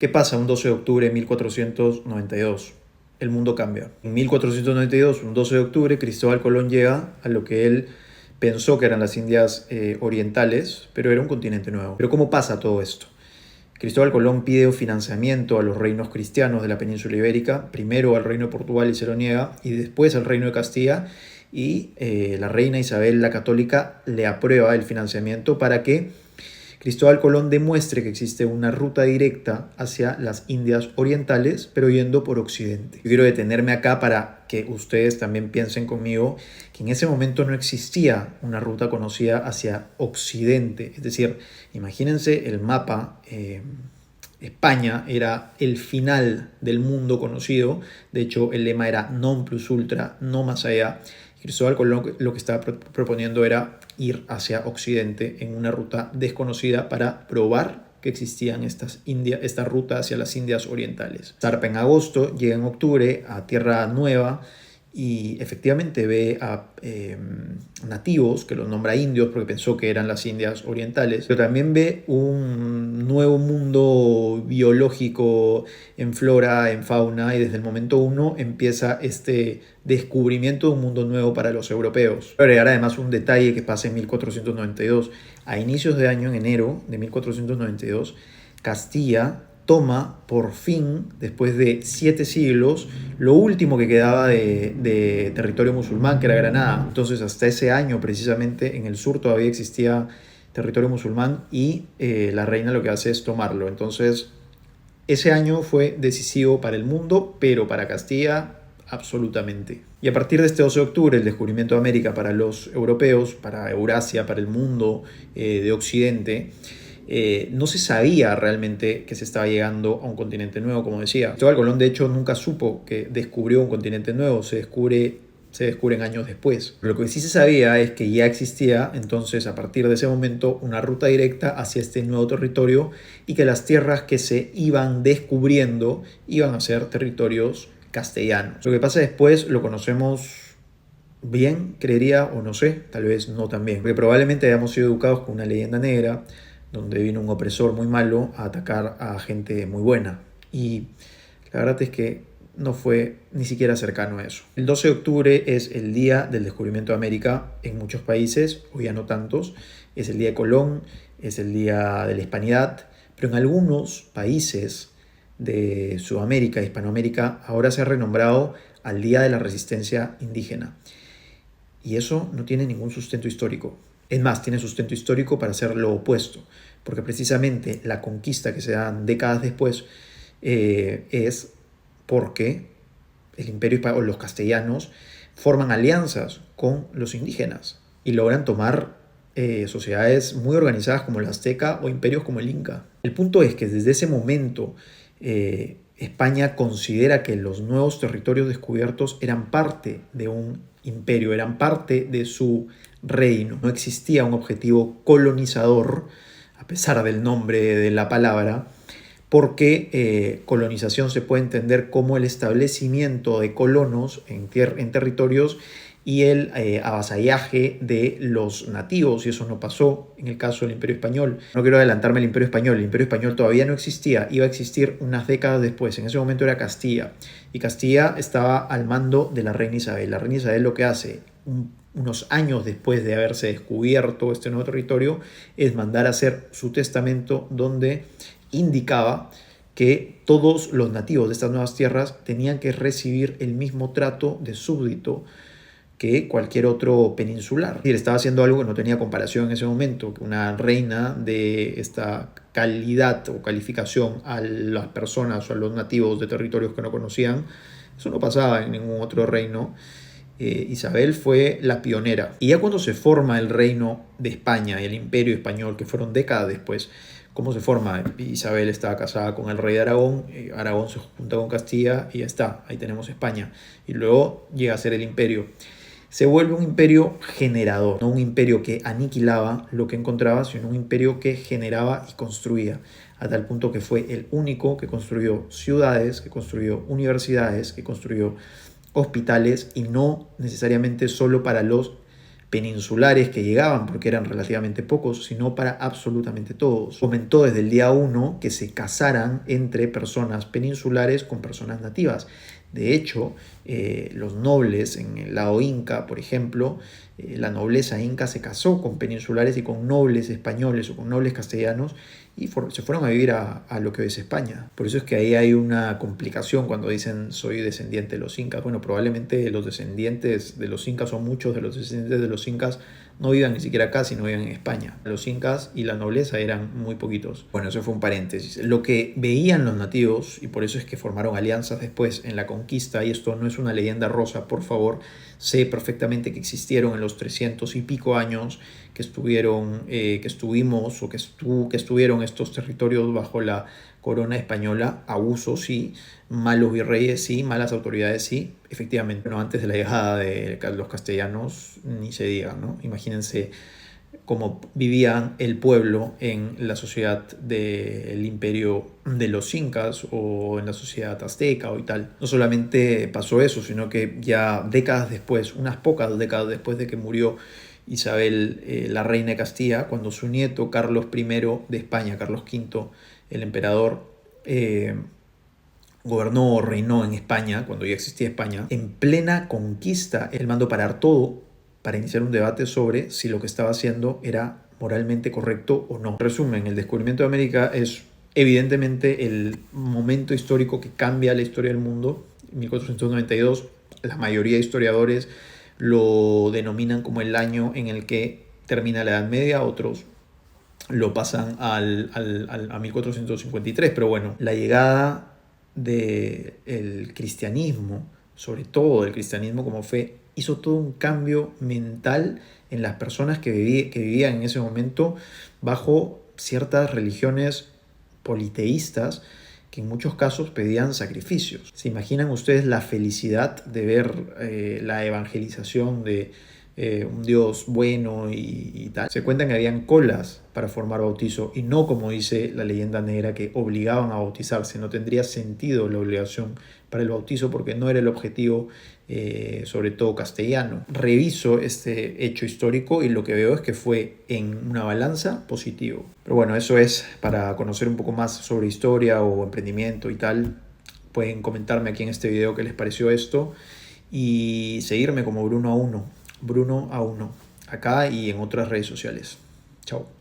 ¿Qué pasa un 12 de octubre de 1492? El mundo cambia. En 1492, un 12 de octubre, Cristóbal Colón llega a lo que él pensó que eran las Indias orientales, pero era un continente nuevo. Pero ¿cómo pasa todo esto? Cristóbal Colón pide financiamiento a los reinos cristianos de la península ibérica, primero al reino de Portugal y se lo niega, y después al reino de Castilla, y la reina Isabel la Católica le aprueba el financiamiento para que Cristóbal Colón demuestre que existe una ruta directa hacia las Indias orientales, pero yendo por occidente. Yo quiero detenerme acá para que ustedes también piensen conmigo que en ese momento no existía una ruta conocida hacia occidente. Es decir, imagínense el mapa. España era el final del mundo conocido. De hecho, el lema era non plus ultra, no más allá. Cristóbal Colón lo que estaba proponiendo era ir hacia occidente en una ruta desconocida para probar que existían esta ruta hacia las Indias orientales. Zarpa en agosto, llega en octubre a Tierra Nueva y efectivamente ve a nativos, que los nombra indios porque pensó que eran las Indias orientales, pero también ve un nuevo mundo biológico en flora, en fauna, y desde el momento uno empieza este descubrimiento de un mundo nuevo para los europeos. Voy a agregar además un detalle que pasa en 1492. A inicios de año, en enero de 1492, Castilla toma por fin, después de 7 siglos, lo último que quedaba de territorio musulmán, que era Granada. Entonces, hasta ese año, precisamente, en el sur todavía existía territorio musulmán y la reina lo que hace es tomarlo. Entonces, ese año fue decisivo para el mundo, pero para Castilla, absolutamente. Y a partir de este 12 de octubre, el descubrimiento de América para los europeos, para Eurasia, para el mundo de Occidente, no se sabía realmente que se estaba llegando a un continente nuevo, como decía. Cristóbal Colón, de hecho, nunca supo que descubrió un continente nuevo, se descubren años después. Pero lo que sí se sabía es que ya existía, entonces, a partir de ese momento, una ruta directa hacia este nuevo territorio y que las tierras que se iban descubriendo iban a ser territorios castellanos. Lo que pasa después lo conocemos bien, creería, o no sé, tal vez no tan bien, porque probablemente hayamos sido educados con una leyenda negra donde vino un opresor muy malo a atacar a gente muy buena. Y la verdad es que no fue ni siquiera cercano a eso. El 12 de octubre es el día del descubrimiento de América en muchos países, o ya no tantos. Es el día de Colón, es el día de la Hispanidad, pero en algunos países de Sudamérica, Hispanoamérica, ahora se ha renombrado al Día de la Resistencia Indígena. Y eso no tiene ningún sustento histórico. Es más, tiene sustento histórico para hacer lo opuesto, porque precisamente la conquista que se da décadas después es porque el imperio o los castellanos forman alianzas con los indígenas y logran tomar sociedades muy organizadas como la azteca o imperios como el inca. El punto es que desde ese momento España considera que los nuevos territorios descubiertos eran parte de un imperio, eran parte de su reino. No existía un objetivo colonizador, a pesar del nombre de la palabra, porque colonización se puede entender como el establecimiento de colonos en territorios y el avasallaje de los nativos, y eso no pasó en el caso del Imperio Español. No quiero adelantarme al Imperio Español. El Imperio Español todavía no existía, iba a existir unas décadas después. En ese momento era Castilla, y Castilla estaba al mando de la reina Isabel. La reina Isabel lo que hace unos años después de haberse descubierto este nuevo territorio es mandar a hacer su testamento donde indicaba que todos los nativos de estas nuevas tierras tenían que recibir el mismo trato de súbdito que cualquier otro peninsular. Es decir, estaba haciendo algo que no tenía comparación en ese momento, que una reina de esta calidad o calificación a las personas o a los nativos de territorios que no conocían. Eso no pasaba en ningún otro reino. Isabel fue la pionera. Y ya cuando se forma el reino de España y el imperio español, que fueron décadas después, ¿cómo se forma? Isabel estaba casada con el rey de Aragón, Aragón se junta con Castilla y ya está, ahí tenemos España. Y luego llega a ser el imperio. Se vuelve un imperio generador, no un imperio que aniquilaba lo que encontraba, sino un imperio que generaba y construía, a tal punto que fue el único que construyó ciudades, que construyó universidades, que construyó hospitales, y no necesariamente solo para los peninsulares que llegaban, porque eran relativamente pocos, sino para absolutamente todos. Fomentó desde el día 1 que se casaran entre personas peninsulares con personas nativas. De hecho, los nobles en el lado inca, por ejemplo, la nobleza inca se casó con peninsulares y con nobles españoles o con nobles castellanos y se fueron a vivir a lo que hoy es España. Por eso es que ahí hay una complicación cuando dicen soy descendiente de los incas. Bueno, probablemente los descendientes de los incas, o muchos de los descendientes de los incas, no vivan ni siquiera acá, sino vivan en España. Los incas y la nobleza eran muy poquitos. Bueno, eso fue un paréntesis. Lo que veían los nativos, y por eso es que formaron alianzas después en la conquista, y esto no es una leyenda rosa, por favor, sé perfectamente que existieron en los 300 y pico años que estuvieron, que estuvieron estos territorios bajo la corona española, abusos sí, malos virreyes sí, malas autoridades sí, efectivamente. Bueno, antes de la llegada de los castellanos, ni se diga, ¿no? Imagínense cómo vivían el pueblo en la sociedad del imperio de los incas o en la sociedad azteca o y tal. No solamente pasó eso, sino que ya décadas después, unas pocas décadas después de que murió Isabel, la reina de Castilla, cuando su nieto Carlos I de España, Carlos V, el emperador, gobernó o reinó en España, cuando ya existía España, en plena conquista, él mandó parar todo para iniciar un debate sobre si lo que estaba haciendo era moralmente correcto o no. En resumen, el descubrimiento de América es evidentemente el momento histórico que cambia la historia del mundo. En 1492, la mayoría de historiadores lo denominan como el año en el que termina la Edad Media, otros lo pasan a 1453, pero bueno, la llegada del cristianismo, sobre todo del cristianismo como fe, hizo todo un cambio mental en las personas que vivían en ese momento bajo ciertas religiones politeístas que en muchos casos pedían sacrificios. ¿Se imaginan ustedes la felicidad de ver la evangelización de un Dios bueno y tal? Se cuentan que habían colas para formar bautizo y no como dice la leyenda negra que obligaban a bautizarse. No tendría sentido la obligación para el bautizo porque no era el objetivo, sobre todo castellano. Reviso este hecho histórico y lo que veo es que fue en una balanza positivo. Pero bueno, eso es para conocer un poco más sobre historia o emprendimiento y tal. Pueden comentarme aquí en este video qué les pareció esto y seguirme como Bruno A1, acá y en otras redes sociales. Chao.